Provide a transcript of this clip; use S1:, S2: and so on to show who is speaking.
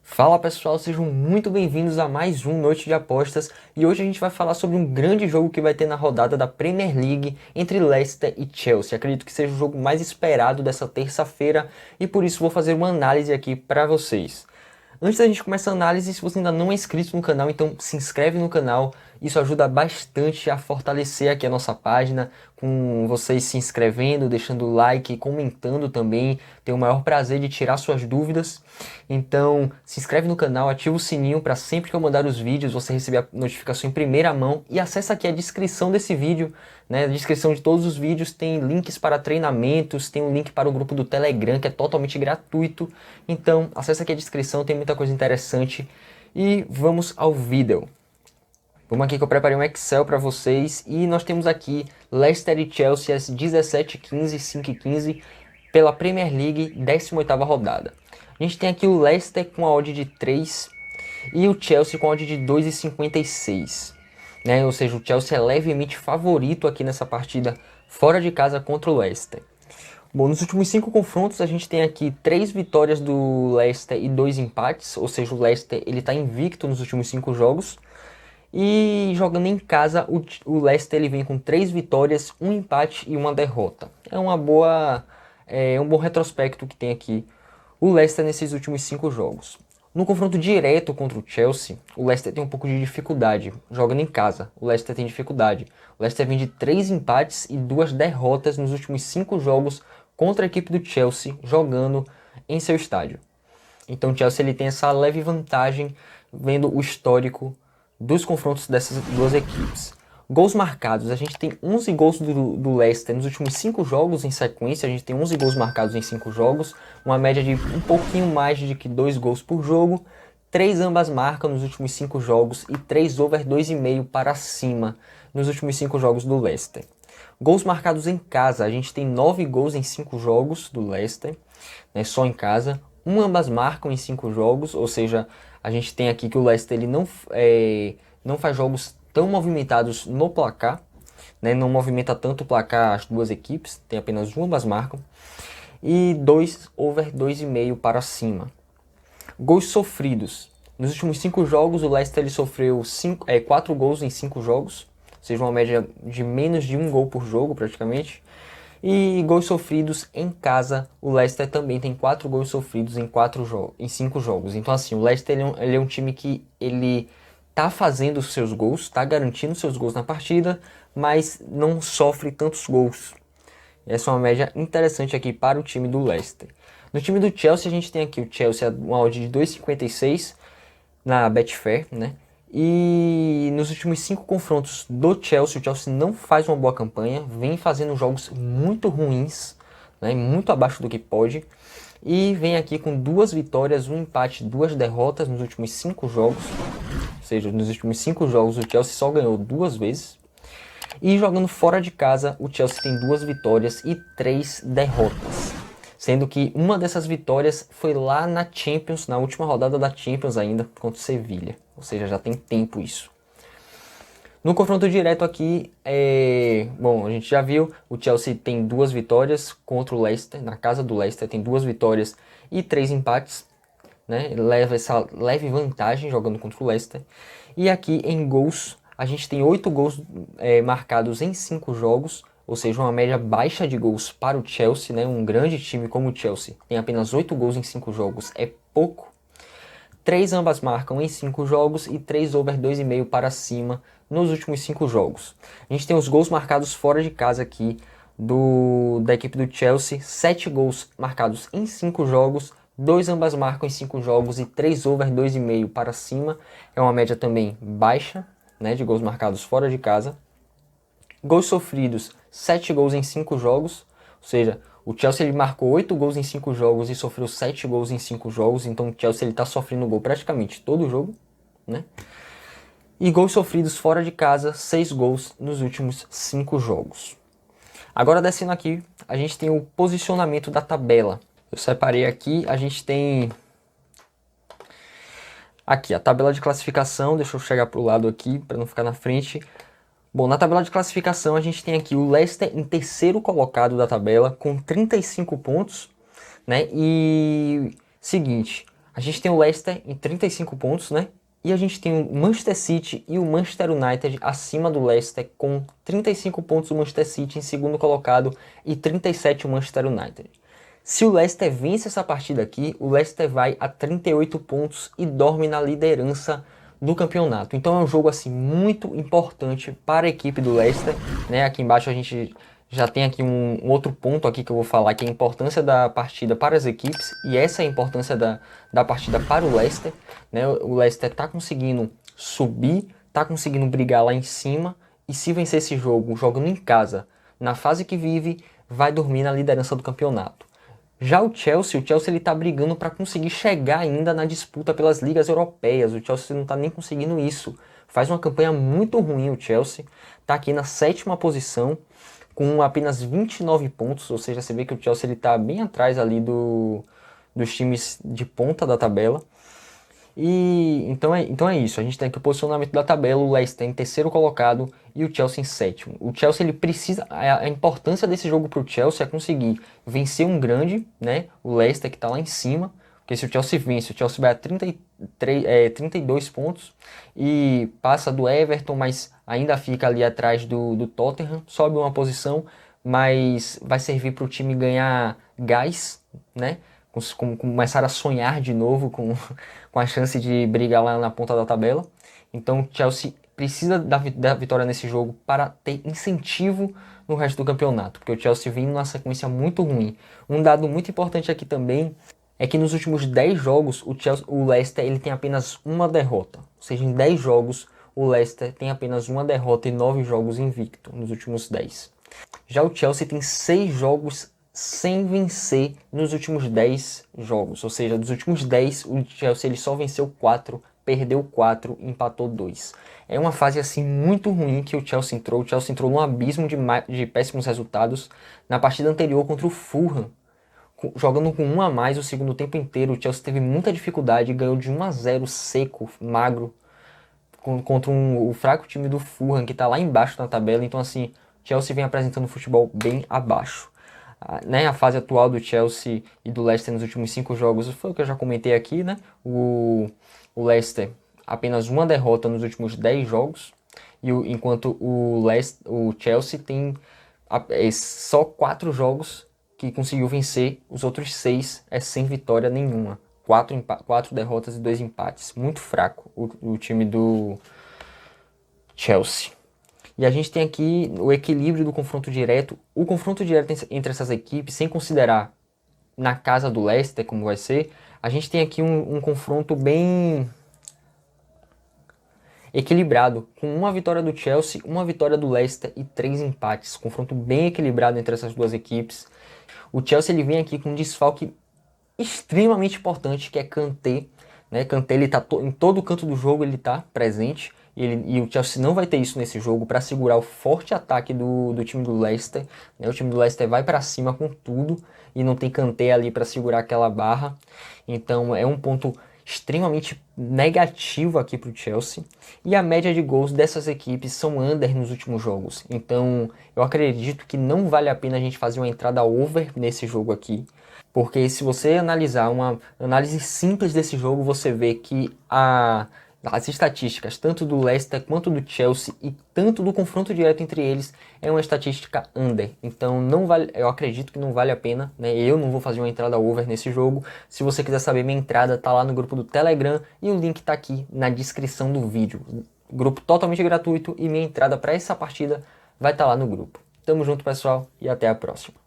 S1: Fala pessoal, sejam muito bem-vindos a mais um Noite de Apostas e hoje a gente vai falar sobre um grande jogo que vai ter na rodada da Premier League entre Leicester e Chelsea. Acredito que seja o jogo mais esperado dessa terça-feira e por isso vou fazer uma análise aqui para vocês. Antes da gente começar a análise, se você ainda não é inscrito no canal, então se inscreve no canal. Isso ajuda bastante a fortalecer aqui a nossa página, com vocês se inscrevendo, deixando o like, comentando também. Tenho o maior prazer de tirar suas dúvidas. Então se inscreve no canal, ativa o sininho para sempre que eu mandar os vídeos você receber a notificação em primeira mão. E acessa aqui a descrição desse vídeo, né? Na descrição de todos os vídeos tem links para treinamentos, tem um link para o grupo do Telegram que é totalmente gratuito. Então acessa aqui a descrição, tem muita coisa interessante. E vamos ao vídeo. Vamos aqui que eu preparei um Excel para vocês e nós temos aqui Leicester e Chelsea às 17h15, 5h15 pela Premier League, 18ª rodada. A gente tem aqui o Leicester com a odd de 3 e o Chelsea com a odd de 2,56. Ou seja, o Chelsea é levemente favorito aqui nessa partida fora de casa contra o Leicester. Bom, nos últimos 5 confrontos a gente tem aqui 3 vitórias do Leicester e 2 empates, ou seja, o Leicester ele está invicto nos últimos 5 jogos. E jogando em casa, o Leicester ele vem com 3 vitórias, 1 empate e 1 derrota. É um bom retrospecto que tem aqui o Leicester nesses últimos 5 jogos. No confronto direto contra o Chelsea, o Leicester tem um pouco de dificuldade. Jogando em casa, o Leicester tem dificuldade. O Leicester vem de 3 empates e 2 derrotas nos últimos 5 jogos contra a equipe do Chelsea, jogando em seu estádio. Então o Chelsea ele tem essa leve vantagem, vendo o histórico dos confrontos dessas duas equipes. Gols marcados, a gente tem 11 gols do Leicester nos últimos 5 jogos em sequência, a gente tem 11 gols marcados em 5 jogos, uma média de um pouquinho mais de que 2 gols por jogo, 3 ambas marcam nos últimos 5 jogos e 3 over 2,5 para cima nos últimos 5 jogos do Leicester. Gols marcados em casa, a gente tem 9 gols em 5 jogos do Leicester, só em casa, ambas marcam em 5 jogos, ou seja, a gente tem aqui que o Leicester ele não faz jogos tão movimentados no placar, não movimenta tanto o placar as duas equipes, tem apenas ambas marcam, e 2 over 2,5 para cima. Gols sofridos. Nos últimos 5 jogos, o Leicester ele sofreu 4 gols em 5 jogos, ou seja, uma média de menos de 1 gol por jogo praticamente. E gols sofridos em casa, o Leicester também tem 4 gols sofridos em 5 jogos. Então assim, o Leicester ele é um time que ele tá fazendo os seus gols, tá garantindo seus gols na partida, mas não sofre tantos gols. Essa é uma média interessante aqui para o time do Leicester. No time do Chelsea, a gente tem aqui o Chelsea, uma odd de 2,56 na Betfair, E nos últimos 5 confrontos do Chelsea, o Chelsea não faz uma boa campanha, vem fazendo jogos muito ruins, muito abaixo do que pode. E vem aqui com 2 vitórias, 1 empate, 2 derrotas nos últimos 5 jogos. Ou seja, nos últimos 5 jogos o Chelsea só ganhou 2 vezes. E jogando fora de casa, o Chelsea tem 2 vitórias e 3 derrotas. Sendo que uma dessas vitórias foi lá na Champions, na última rodada da Champions ainda, contra o Sevilha. Ou seja, já tem tempo isso. No confronto direto aqui, a gente já viu, o Chelsea tem 2 vitórias contra o Leicester, na casa do Leicester tem 2 vitórias e 3 empates. Leva essa leve vantagem jogando contra o Leicester. E aqui em gols, a gente tem 8 gols marcados em 5 jogos, ou seja, uma média baixa de gols para o Chelsea, um grande time como o Chelsea tem apenas 8 gols em 5 jogos, é pouco. 3 ambas marcam em 5 jogos e 3 over 2,5 para cima nos últimos 5 jogos. A gente tem os gols marcados fora de casa aqui da equipe do Chelsea, 7 gols marcados em 5 jogos, 2 ambas marcam em 5 jogos e 3 over 2,5 para cima. É uma média também baixa, de gols marcados fora de casa. Gols sofridos, 7 gols em 5 jogos, ou seja, o Chelsea ele marcou 8 gols em 5 jogos e sofreu 7 gols em 5 jogos, então o Chelsea está sofrendo gol praticamente todo jogo, E gols sofridos fora de casa, 6 gols nos últimos 5 jogos. Agora descendo aqui, a gente tem o posicionamento da tabela. Eu separei aqui, a gente tem aqui a tabela de classificação, deixa eu chegar para o lado aqui para não ficar na frente. Bom, na tabela de classificação a gente tem aqui o Leicester em terceiro colocado da tabela com 35 pontos, E seguinte, A gente tem o Leicester em 35 pontos, né? E a gente tem o Manchester City e o Manchester United acima do Leicester, com 35 pontos o Manchester City em segundo colocado e 37 o Manchester United. Se o Leicester vence essa partida aqui, o Leicester vai a 38 pontos e dorme na liderança do campeonato. Então é um jogo assim muito importante para a equipe do Leicester, né? Aqui embaixo a gente já tem aqui um outro ponto aqui que eu vou falar, que é a importância da partida para as equipes, e essa é a importância da partida para o Leicester, né? O Leicester está conseguindo subir, está conseguindo brigar lá em cima, e se vencer esse jogo jogando em casa, na fase que vive, vai dormir na liderança do campeonato. Já o Chelsea ele tá brigando para conseguir chegar ainda na disputa pelas ligas europeias. O Chelsea não tá nem conseguindo isso. Faz uma campanha muito ruim o Chelsea. Tá aqui na 7ª posição com apenas 29 pontos, ou seja, você vê que o Chelsea ele tá bem atrás ali dos times de ponta da tabela. E então é isso, a gente tem aqui o posicionamento da tabela, o Leicester em 3º colocado e o Chelsea em 7º. O Chelsea ele precisa, a importância desse jogo para o Chelsea é conseguir vencer um grande, né? O Leicester que está lá em cima, porque se o Chelsea vence, o Chelsea vai a 32 pontos e passa do Everton, mas ainda fica ali atrás do Tottenham, sobe uma posição, mas vai servir para o time ganhar gás, né? Começar a sonhar de novo com a chance de brigar lá na ponta da tabela. Então o Chelsea precisa da vitória nesse jogo para ter incentivo no resto do campeonato, porque o Chelsea vem numa sequência muito ruim. Um dado muito importante aqui também é que nos últimos 10 jogos o Leicester ele tem apenas uma derrota. Ou seja, em 10 jogos o Leicester tem apenas uma derrota e 9 jogos invicto nos últimos 10. Já o Chelsea tem 6 jogos sem vencer nos últimos 10 jogos. Ou seja, dos últimos 10, o Chelsea ele só venceu 4, perdeu 4, empatou 2. É uma fase assim muito ruim que o Chelsea entrou. O Chelsea entrou num abismo de péssimos resultados. Na partida anterior contra o Fulham, jogando com 1 a mais o segundo tempo inteiro, o Chelsea teve muita dificuldade e ganhou de 1 a 0 seco, magro, contra o fraco time do Fulham, que está lá embaixo na tabela. Então assim, o Chelsea vem apresentando futebol bem abaixo. Né, a fase atual do Chelsea e do Leicester nos últimos 5 jogos foi o que eu já comentei aqui, né? O Leicester apenas uma derrota nos últimos 10 jogos, enquanto o Chelsea tem só 4 jogos que conseguiu vencer, os outros 6 é sem vitória nenhuma. 4 derrotas e 2 empates. Muito fraco o time do Chelsea. E a gente tem aqui o equilíbrio do confronto direto. O confronto direto entre essas equipes, sem considerar na casa do Leicester, como vai ser, a gente tem aqui um confronto bem equilibrado, com uma vitória do Chelsea, uma vitória do Leicester e 3 empates. Confronto bem equilibrado entre essas duas equipes. O Chelsea ele vem aqui com um desfalque extremamente importante, que é Kanté. Né? Kanté ele tá em todo canto do jogo, ele está presente. E o Chelsea não vai ter isso nesse jogo para segurar o forte ataque do time do Leicester. Né? O time do Leicester vai para cima com tudo e não tem Kanté ali para segurar aquela barra. Então é um ponto extremamente negativo aqui para o Chelsea. E a média de gols dessas equipes são under nos últimos jogos. Então eu acredito que não vale a pena a gente fazer uma entrada over nesse jogo aqui. Porque se você analisar uma análise simples desse jogo, você vê que as estatísticas, tanto do Leicester quanto do Chelsea e tanto do confronto direto entre eles, é uma estatística under. Então não vale, eu acredito que não vale a pena, né? Eu não vou fazer uma entrada over nesse jogo. Se você quiser saber minha entrada, tá lá no grupo do Telegram e o link tá aqui na descrição do vídeo. Grupo totalmente gratuito e minha entrada para essa partida vai estar lá no grupo. Tamo junto, pessoal, e até a próxima.